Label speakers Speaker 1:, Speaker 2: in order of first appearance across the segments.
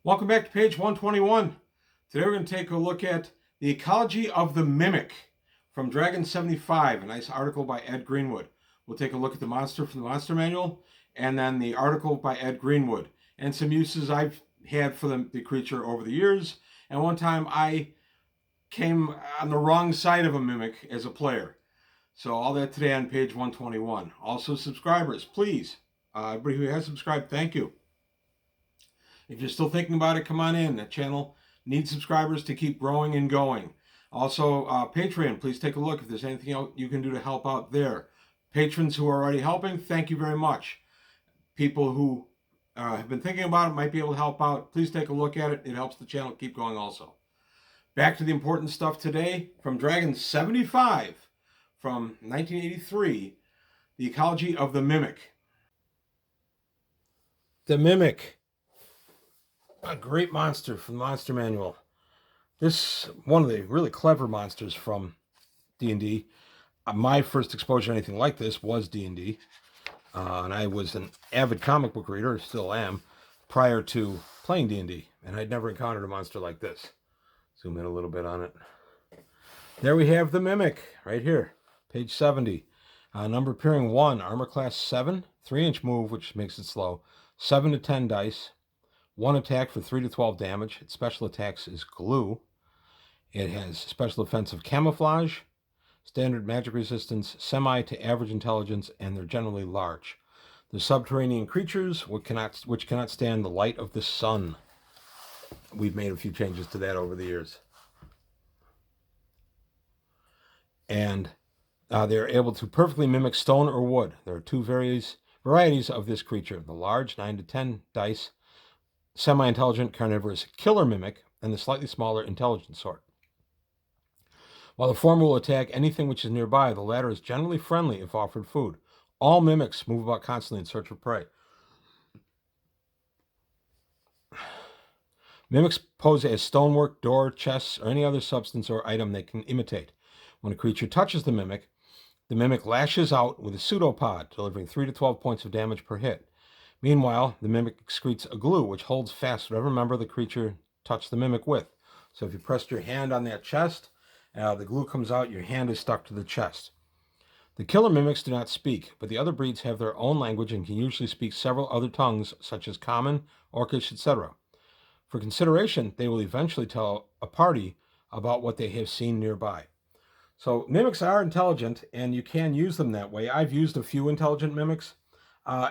Speaker 1: Welcome back to page 121. Today we're going to take a look at the ecology of the mimic from Dragon 75, a nice article by Ed Greenwood. We'll take a look at the monster from the monster manual, and then the article by Ed Greenwood, and some uses I've had for the creature over the years. And one time I came on the wrong side of a mimic as a player. So all that today on page 121. Also subscribers, please. Everybody who has subscribed, thank you. If you're still thinking about it, come on in. The channel needs subscribers to keep growing and going. Also, Patreon, please take a look if there's anything else you can do to help out there. Patrons who are already helping, thank you very much. People who have been thinking about it might be able to help out. Please take a look at it. It helps the channel keep going also. Back to the important stuff today from Dragon 75 from 1983, the ecology of the mimic. The mimic. A great monster from the Monster Manual. This one of the really clever monsters from D&D. My first exposure to anything like this was D&D. And I was an avid comic book reader, still am, prior to playing D&D. And I'd never encountered a monster like this. Zoom in a little bit on it. There we have the Mimic, right here. Page 70. Number appearing 1, armor class 7, 3-inch move, which makes it slow, 7 to 10 dice. 1 attack for 3 to 12 damage. Its special attacks is glue. It has special offensive camouflage, standard magic resistance, semi to average intelligence, and they're generally large. They're subterranean creatures which cannot stand the light of the sun. We've made a few changes to that over the years. And they're able to perfectly mimic stone or wood. There are two varieties of this creature. The large 9 to 10 dice semi-intelligent carnivorous killer mimic, and the slightly smaller intelligent sort. While the former will attack anything which is nearby, the latter is generally friendly if offered food. All mimics move about constantly in search of prey. Mimics pose as stonework, door, chests, or any other substance or item they can imitate. When a creature touches the mimic lashes out with a pseudopod, delivering 3 to 12 points of damage per hit. Meanwhile, the mimic excretes a glue which holds fast whatever member the creature touched the mimic with. So if you pressed your hand on that chest, the glue comes out, your hand is stuck to the chest. The killer mimics do not speak, but the other breeds have their own language and can usually speak several other tongues, such as Common, Orcish, etc. For consideration, they will eventually tell a party about what they have seen nearby. So mimics are intelligent, and you can use them that way. I've used a few intelligent mimics.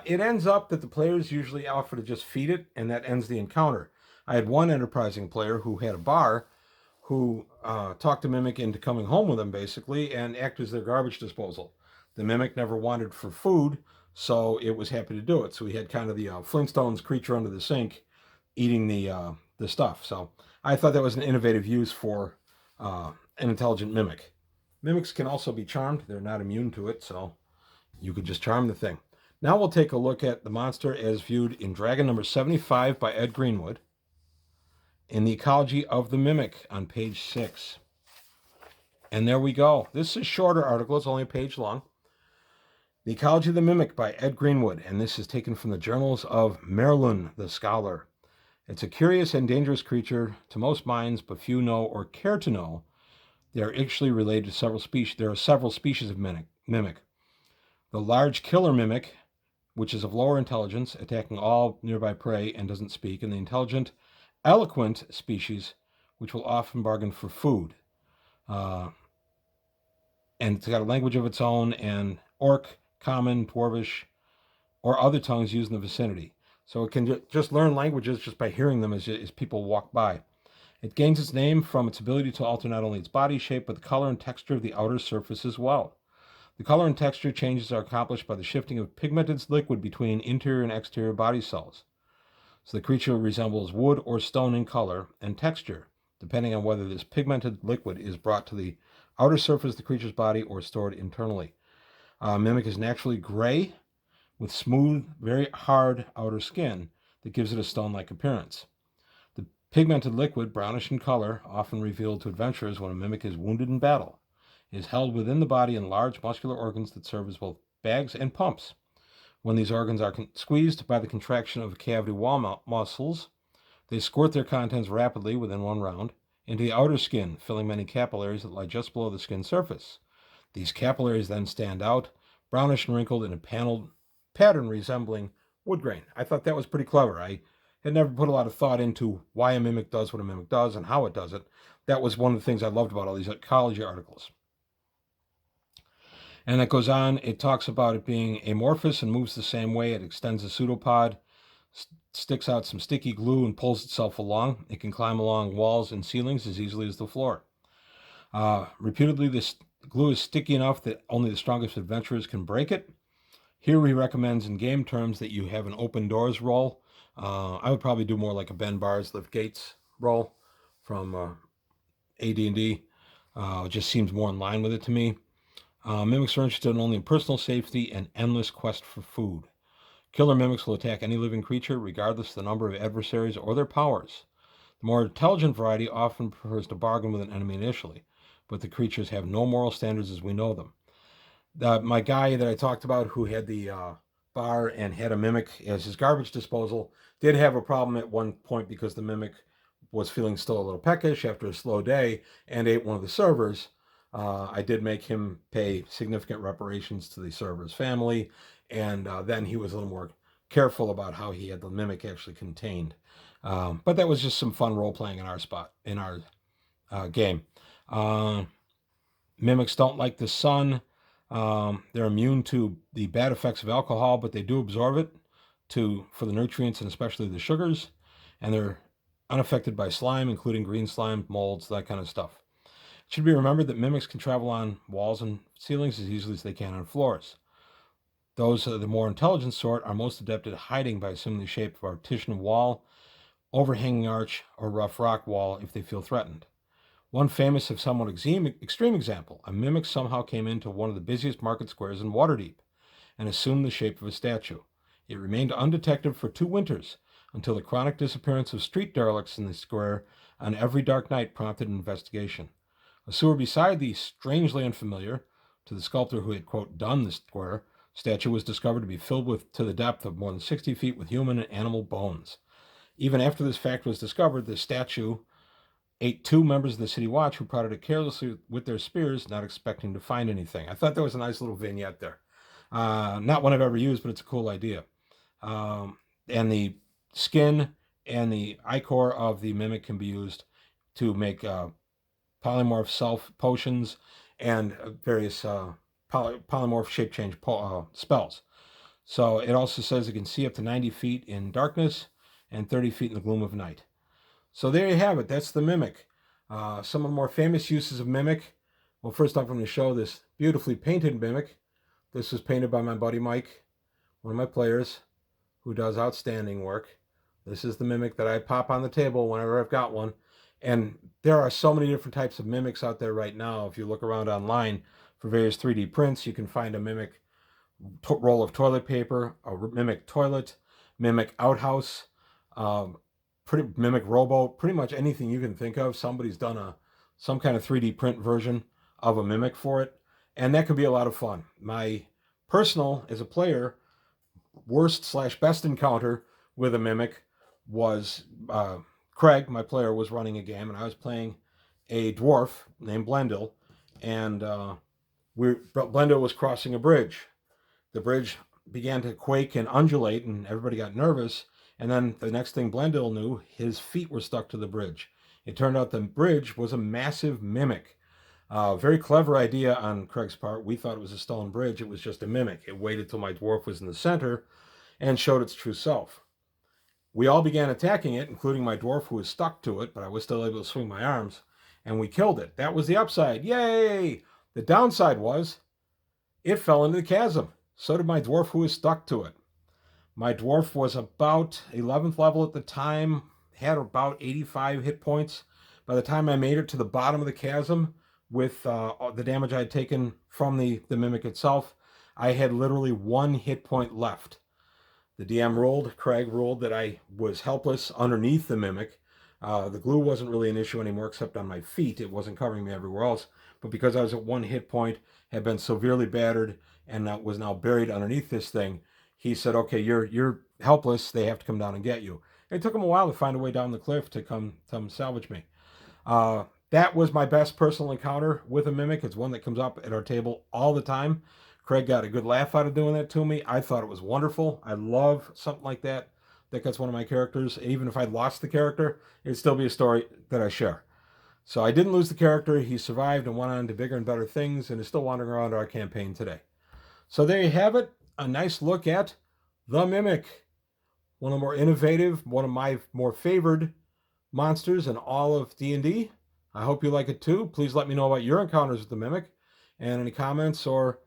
Speaker 1: It ends up that the players usually offer to just feed it, and that ends the encounter. I had one enterprising player who had a bar who talked the mimic into coming home with him, basically, and act as their garbage disposal. The mimic never wanted for food, so it was happy to do it. So we had kind of the Flintstones creature under the sink eating the stuff. So I thought that was an innovative use for an intelligent mimic. Mimics can also be charmed. They're not immune to it, so you could just charm the thing. Now we'll take a look at the monster as viewed in Dragon number 75 by Ed Greenwood in the Ecology of the Mimic on page 6. And there we go. This is a shorter article. It's only a page long. The Ecology of the Mimic by Ed Greenwood, and this is taken from the journals of Merlin the Scholar. It's a curious and dangerous creature to most minds, but few know or care to know. They are actually related to several species. There are several species of mimic. The large killer mimic, which is of lower intelligence, attacking all nearby prey and doesn't speak, and the intelligent, eloquent species, which will often bargain for food. And it's got a language of its own, and Orc, Common, Dwarvish, or other tongues used in the vicinity. So it can just learn languages just by hearing them as people walk by. It gains its name from its ability to alter not only its body shape, but the color and texture of the outer surface as well. The color and texture changes are accomplished by the shifting of pigmented liquid between interior and exterior body cells. So the creature resembles wood or stone in color and texture, depending on whether this pigmented liquid is brought to the outer surface of the creature's body or stored internally. Mimic is naturally gray with smooth, very hard outer skin that gives it a stone-like appearance. The pigmented liquid, brownish in color, often revealed to adventurers when a mimic is wounded in battle, is held within the body in large muscular organs that serve as both bags and pumps. When these organs are squeezed by the contraction of cavity wall muscles, They squirt their contents rapidly within 1 round into the outer skin, filling many capillaries that lie just below the skin surface. These capillaries then stand out, brownish and wrinkled in a paneled pattern resembling wood grain. I thought that was pretty clever. I had never put a lot of thought into why a mimic does what a mimic does and how it does it. That was one of the things I loved about all these ecology articles. And it goes on, it talks about it being amorphous and moves the same way. It extends the pseudopod, sticks out some sticky glue, and pulls itself along. It can climb along walls and ceilings as easily as the floor. Reputedly, this glue is sticky enough that only the strongest adventurers can break it. Here he recommends in game terms that you have an open doors roll. I would probably do more like a bend bars, lift gates roll from AD&D. It just seems more in line with it to me. Mimics are interested only in personal safety and endless quest for food. Killer mimics will attack any living creature, regardless of the number of adversaries or their powers. The more intelligent variety often prefers to bargain with an enemy initially, but the creatures have no moral standards as we know them. My guy that I talked about who had the bar and had a mimic as his garbage disposal did have a problem at one point because the mimic was feeling still a little peckish after a slow day and ate one of the servers. I did make him pay significant reparations to the server's family, and then he was a little more careful about how he had the mimic actually contained. But that was just some fun role playing in our game. Mimics don't like the sun. They're immune to the bad effects of alcohol, but they do absorb it for the nutrients and especially the sugars. And they're unaffected by slime, including green slime, molds, that kind of stuff. It should be remembered that mimics can travel on walls and ceilings as easily as they can on floors. Those of the more intelligent sort are most adept at hiding by assuming the shape of a partition wall, overhanging arch, or rough rock wall if they feel threatened. One famous, if somewhat extreme example, a mimic somehow came into one of the busiest market squares in Waterdeep and assumed the shape of a statue. It remained undetected for 2 winters until the chronic disappearance of street derelicts in the square on every dark night prompted an investigation. A sewer beside the strangely unfamiliar, to the sculptor who had, quote, done the square, statue was discovered to be filled to the depth of more than 60 feet with human and animal bones. Even after this fact was discovered, the statue ate 2 members of the city watch who prodded it carelessly with their spears, not expecting to find anything. I thought that was a nice little vignette there. Not one I've ever used, but it's a cool idea. And the skin and the ichor of the mimic can be used to make polymorph self potions and various polymorph shape change spells. So it also says it can see up to 90 feet in darkness and 30 feet in the gloom of night. So there you have it. That's the mimic. Some of the more famous uses of mimic. Well, first off, I'm going to show this beautifully painted mimic. This was painted by my buddy Mike, one of my players, who does outstanding work. This is the mimic that I pop on the table whenever I've got one. And there are so many different types of mimics out there right now. If you look around online for various 3D prints, you can find a mimic roll of toilet paper, a mimic toilet, mimic outhouse, mimic rowboat, pretty much anything you can think of. Somebody's done some kind of 3D print version of a mimic for it, and that could be a lot of fun. My personal, as a player, worst/best encounter with a mimic was Craig, my player, was running a game, and I was playing a dwarf named Blendil, and Blendil was crossing a bridge. The bridge began to quake and undulate, and everybody got nervous. And then the next thing Blendil knew, his feet were stuck to the bridge. It turned out the bridge was a massive mimic. Very clever idea on Craig's part. We thought it was a stone bridge. It was just a mimic. It waited till my dwarf was in the center and showed its true self. We all began attacking it, including my dwarf who was stuck to it, but I was still able to swing my arms, and we killed it. That was the upside. Yay! The downside was it fell into the chasm. So did my dwarf who was stuck to it. My dwarf was about 11th level at the time, had about 85 hit points. By the time I made it to the bottom of the chasm with the damage I had taken from the mimic itself, I had literally 1 hit point left. The DM Craig ruled that I was helpless underneath the mimic. The glue wasn't really an issue anymore except on my feet. It wasn't covering me everywhere else. But because I was at 1 hit point, had been severely battered, and was now buried underneath this thing, he said, okay, you're helpless. They have to come down and get you. It took him a while to find a way down the cliff to come salvage me. That was my best personal encounter with a mimic. It's one that comes up at our table all the time. Craig got a good laugh out of doing that to me. I thought it was wonderful. I love something like that. That gets one of my characters. Even if I lost the character, it'd still be a story that I share. So I didn't lose the character. He survived and went on to bigger and better things and is still wandering around our campaign today. So there you have it. A nice look at the Mimic. One of the more innovative, one of my more favored monsters in all of D&D. I hope you like it too. Please let me know about your encounters with the Mimic and any comments or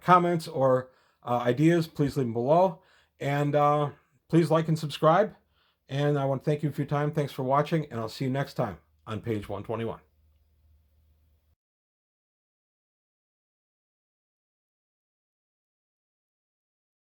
Speaker 1: comments or ideas, please leave them below. And please like and subscribe. And I want to thank you for your time. Thanks for watching, and I'll see you next time on page 121.